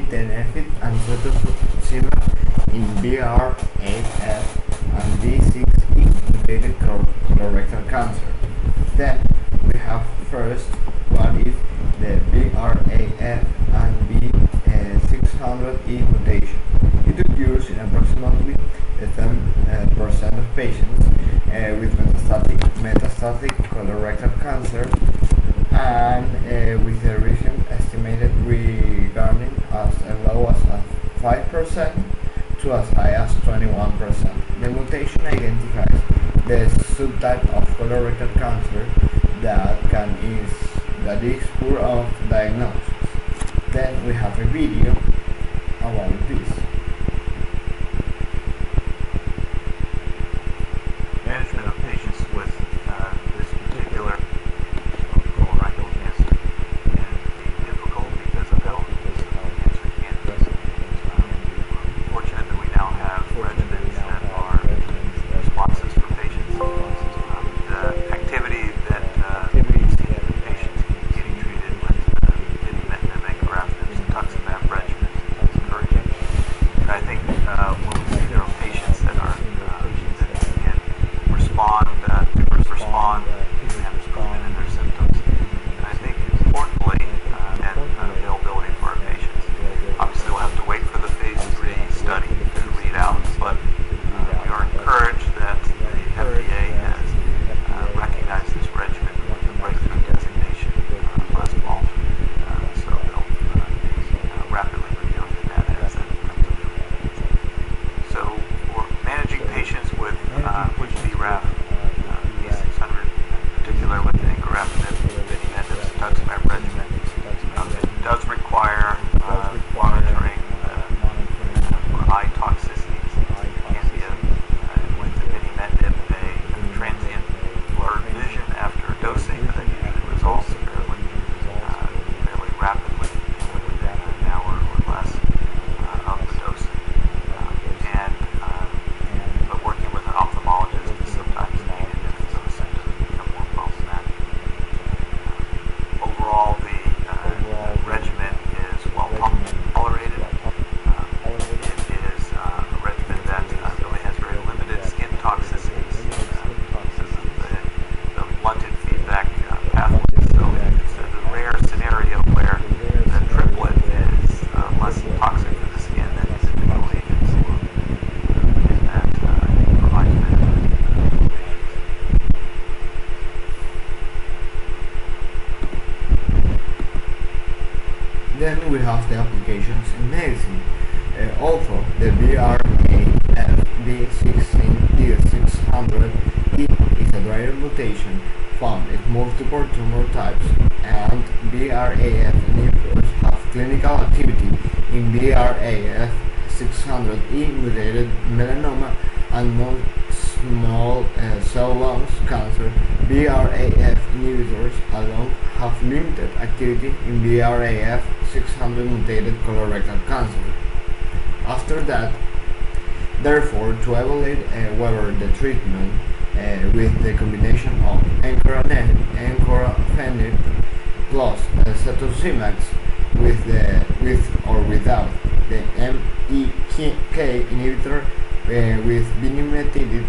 Binimetinib and Cetuximab in BRAF and V600E mutated colorectal cancer. Then we have first what is the BRAF and V600E mutation. It occurs in approximately 10% of patients with metastatic colorectal cancer, and with a region estimated regarding as low as 5% to as high as 21%. The mutation identifies the subtype of colorectal cancer that is poor of diagnosis. Then we have a video about this. Management of patients with this particular colorectal cancer can be difficult because of how cancer can be. We're fortunate that we now have regimens that are responses for patients. The activity that we see in patients getting treated with Binimetinib, Encoranefib, Cetuximab regimen is encouraging. And I think when we see there are patients that are respond and have improvement in their symptoms. And I think importantly, and availability for our patients. Obviously, we'll have to wait for the phase 3 study to read out, but we are encouraged that the FDA has recognized this regimen with the breakthrough designation last fall. So they'll be rapidly reviewing the data as that comes available. So for managing patients with BRAF V600, in particular with the Encoranefib, Binimetinib, Cetuximab regimen, it does require monitoring for eye toxicities. It can be with the Binimetinib a transient blurred vision after dosing that usually resolves fairly rapidly within an hour or less of the dosing. But working with an ophthalmologist is sometimes needed if those symptoms become more problematic. Overall, the regimen is well tolerated. It is a regimen that really has very limited skin toxicities because of the blunted feedback pathway. So it's a rare scenario where the triplet is less toxic for the skin than individual agents. And that provides benefit to patients. Then we have the applications in medicine. Also, the BRAF V600E is a driver mutation found in multiple tumor types, and BRAF inhibitors have clinical activity in BRAF 600E mutated melanoma and non-small cell lung cancer. BRAF inhibitors alone have limited activity in BRAF 600 mutated colorectal cancer. After that, therefore, to evaluate whether the treatment with the combination of Encoranefib plus Cetuximab with or without the MEK inhibitor with Binimetinib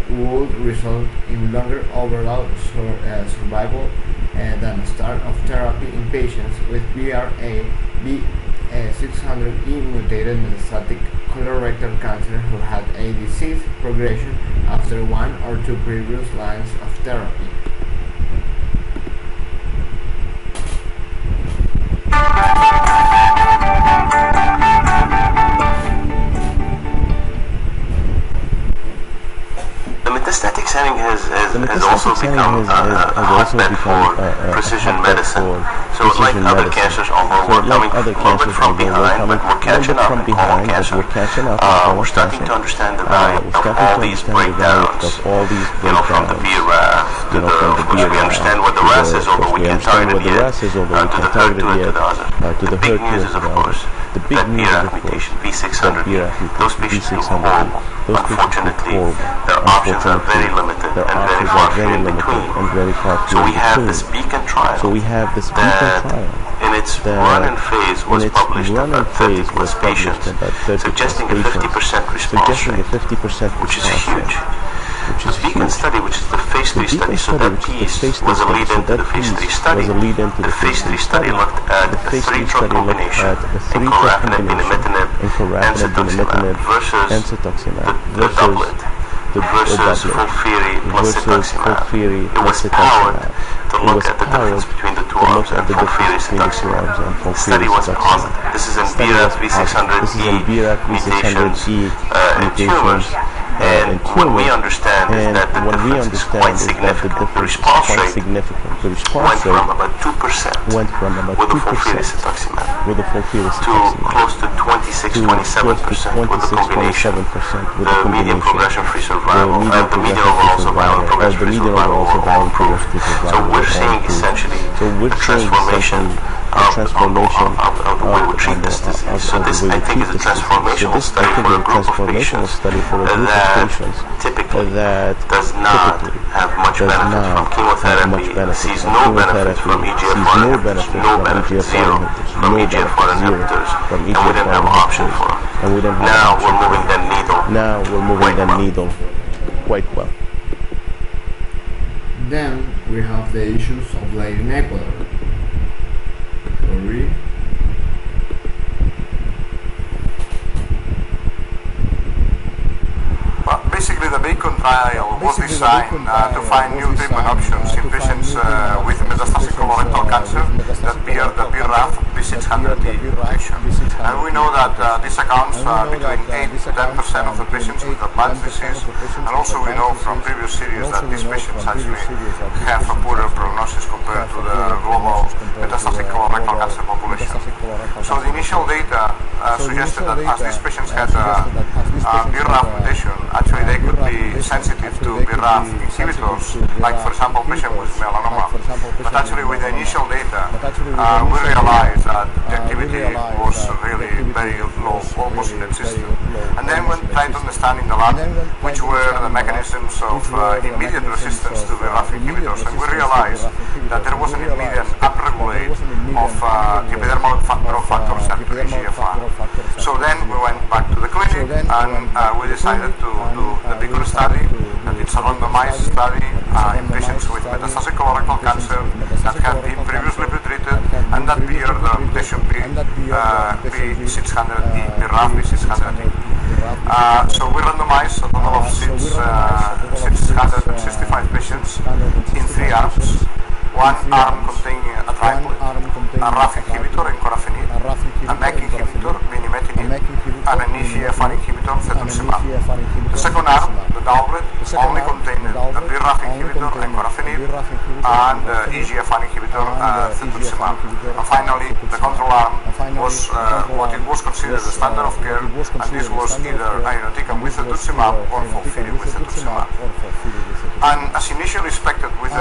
would result in longer overall survival than start of therapy in patients with BRAF V600E mutated metastatic colorectal cancer who had a disease progression after 1 or 2 previous lines of therapy. The metastatic setting has also become a hotbed for precision medicine. So like other cancers, although we're coming a little bit from behind, but we're catching up in colon cancer. We're starting to understand the value of all these breakdowns. From the BRAF to which we understand what the RAS is, although we can target it yet, to the HER2 and to the other. The big news is, of course, that BRAF mutation, V600E, those patients do horrible. Unfortunately, their options are very limited and very far in between. So we have this beacon trial that its run-in phase was published about 30 plus patients, suggesting a 50% response rate, which is huge. The Beacon study, which is the phase 3 study, so that piece was a lead into the phase 3 study. The phase 3 study looked at a 3-drug combination, Encoranefib, Binimetinib, and Cetuximab versus the doublet versus FOLFIRI plus Cetuximab. It was powered to look at the difference between the two arms and FOLFIRI Cetuximab. The study was positive. This is in BRAF V600E mutations in tumors. And what we understand is that the difference is quite significant. The response rate went from about 2% with the FOLFIRI Cetuximab to close to 26-27% with the combination. The median progression-free survival and the median overall survival and progression-free survival were all improved. So we're seeing essentially a transformation of the way we treat this disease. So this, I think, is a transformational study for a group of patients that typically does not have much benefit from chemotherapy, sees no benefit from EGFR inhibitors, no benefit, zero from EGFR inhibitors, and we didn't have an option for them. Now we're moving that needle quite well. Then we have the issues of late in Ecuador. Sorry. Basically, the Beacon trial was designed to find new treatment options in patients with metastatic colorectal cancer that bear the BRAF V600E mutation. And we know that this accounts between 8 to 10% of the patients with advanced disease, and also we know from previous series that these patients actually have a poorer prognosis compared to the global metastatic colorectal cancer population. So the initial data suggested that as these patients had a BRAF mutation, actually they could be sensitive to BRAF inhibitors, like for example patient with melanoma. But actually with the initial data, we realized that the activity was really very low, almost inexistent. And then when trying to understand in the lab which were the mechanisms of immediate resistance to BRAF inhibitors, and we realized that there was an immediate upregulate of the epidermal growth factor receptor, EGFR. So then we went back to the clinic and we decided to do the Beacon study, that it's a randomized study in patients with metastatic colorectal cancer that have been previously pretreated and that bear the mutation B600E, BRAF B600E. So we randomized a total of 665 patients in 3 arms. One arm containing a triplet, a RAF inhibitor, Encoranefib, a MEK inhibitor, Binimetinib, and an EGFR inhibitor, Cetuximab. The second arm, the doublet, only contained a BRAF inhibitor, Encoranefib, and the EGFR inhibitor, Cetuximab. And finally, the control arm was what it was considered the standard of care, and this was either irinotecan with Cetuximab or FOLFIRI with Cetuximab. And as initially expected with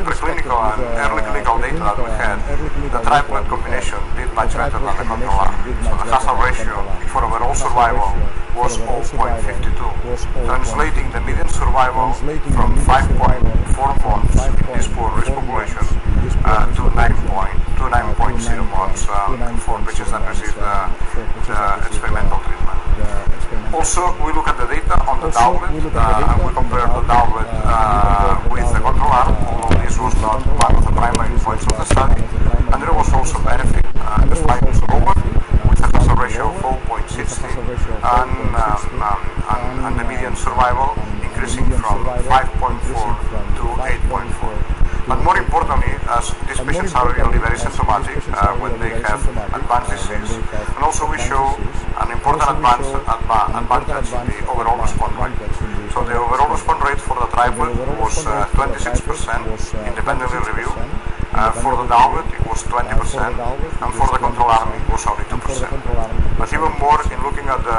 preclinical and early clinical data that we had, the triplet combination did much better than the control arm. So the hazard ratio for overall survival was 0.52, translating the median survival from 5.4 months in this poor risk population to 9.0 months for patients that received the experimental treatment. Also, we look at the data on the doublet, and we compare the doublet with the control arm, although this was not one of the primary points of the study. And there was also benefit, despite was lower, with a hazard ratio of 4.60, and the median survival increasing from 5.4 to 8.4. But more importantly, as these patients are really very symptomatic when they have advanced disease, and also we show an important advantage in the overall response rate. So the overall response rate for the triplet was 26%, independently reviewed. For the doublet it was 20%, and for the control arm it was only 2%. But even more, in looking at the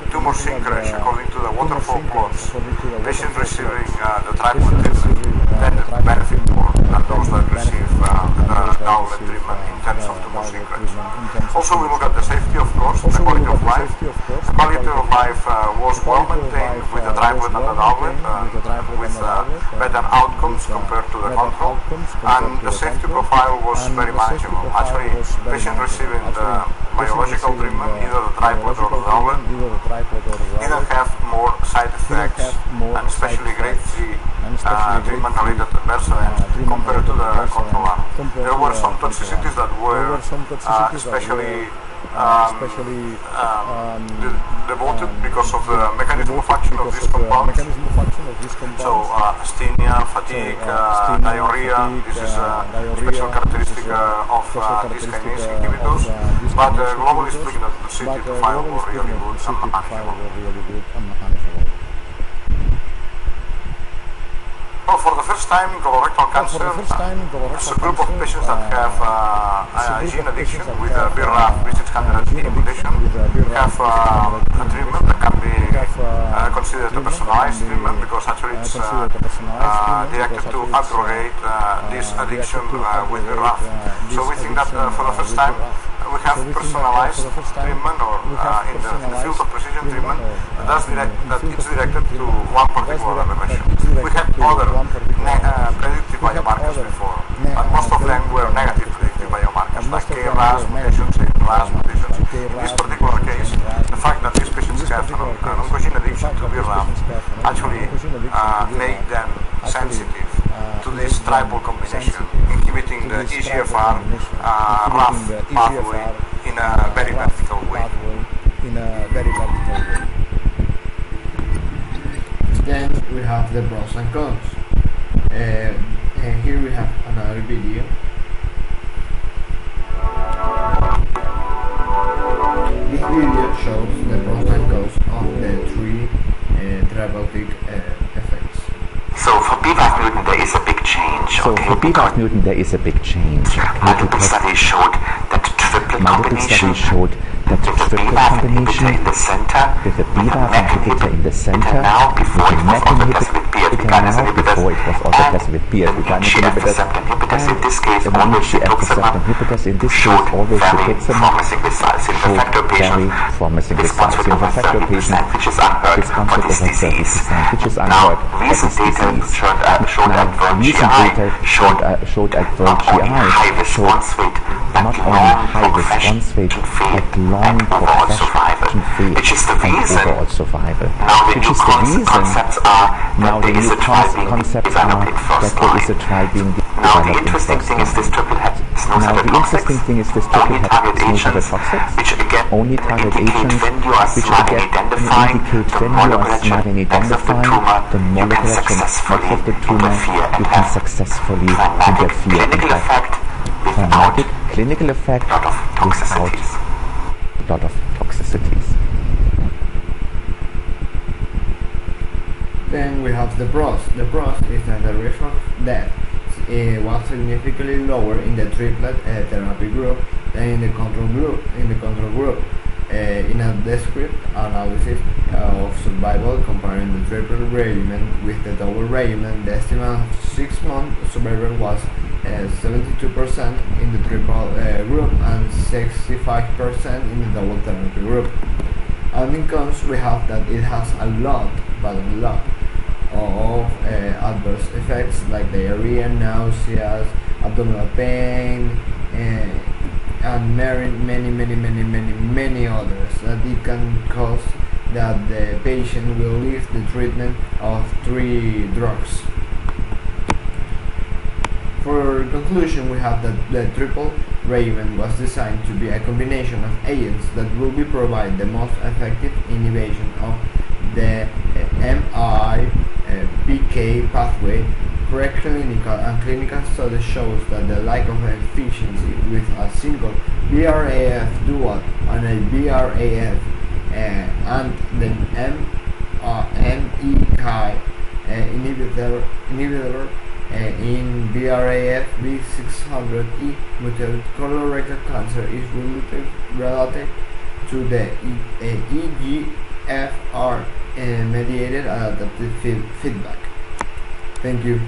tumor shrink ratio according to the waterfall plots, patients receiving the triplet treatment tended to benefit more than those that receive the doublet treatment in terms of tumor shrinkage. Also, we look at the safety, of course, the quality of life. The quality of life was well maintained with the triplet and the doublet, with better outcomes compared to the control, and the safety profile was very manageable. Actually, patients receiving the biological treatment, either the triplet or the doublet, didn't have more side effects, and especially grade 3 treatment-related adverse events compared to the control arm. There were some toxicities that were especially devoted because of the mechanism of action of this compound. So asthenia, fatigue, diarrhea, this is a special characteristic of these kinase inhibitors, but globally speaking the toxicity profile was really good and manageable. Well, for the first time in colorectal cancer, it's a group of patients that have gene addiction with BRAF V600E mutation, have a treatment that can be considered a personalized treatment because actually it's directed to aggregate this addiction with BRAF. So we think that for the first time we have personalized treatment, or in the field of precision treatment, that it's directed to one particular aberration. We had other predictive biomarkers before, and most of them were negative predictive biomarkers, like KRAS mutations and RAS mutations. In this particular case, the fact that these patients have an oncogene addiction to BRAF actually made them sensitive to this triple combination, inhibiting the EGFR RAF pathway in a very vertical way. Then we have the pros and cons. And here we have another video. This video shows the pros and cons of the three therapeutic effects. So for BRAF mutant there is a big change. Multiple studies showed that triplet combination in the center, with the BRAF inhibitor in the center, now before it was also tested with PI3K in this case only Cetuximab showed very promising results in refractory patients. Response rate over 30%, which is unheard for this disease. Now recent data showed at World GI not only high response rate but long progression free and overall survival, which is the reason now the new concepts are that there is a trial being developed in first line. Now the interesting thing is this triple has no cytotoxics, which again indicate when you are smart in identifying the molecular genetic of the tumor, you can successfully interfere and have clinical effect without lot of toxicities. Then we have the pros. The pros is that the risk of death was significantly lower in the triplet therapy group than in the control group. In a descriptive analysis of survival comparing the triple regimen with the double regimen, the estimate of 6-month survival was 72% in the triple group and 65% in the double therapy group. And in cons, we have that it has a lot of adverse effects like diarrhea, nausea, abdominal pain, and many others that it can cause that the patient will leave the treatment of 3 drugs. For conclusion, we have that the triple regimen was designed to be a combination of agents that will provide the most effective inhibition of the PK pathway. Preclinical and clinical studies shows that the lack of efficiency with a single BRAF dual and a BRAF and the MEK inhibitor in BRAF V600E mutated colorectal cancer is relative to the EGFR mediated adaptive feedback. Thank you.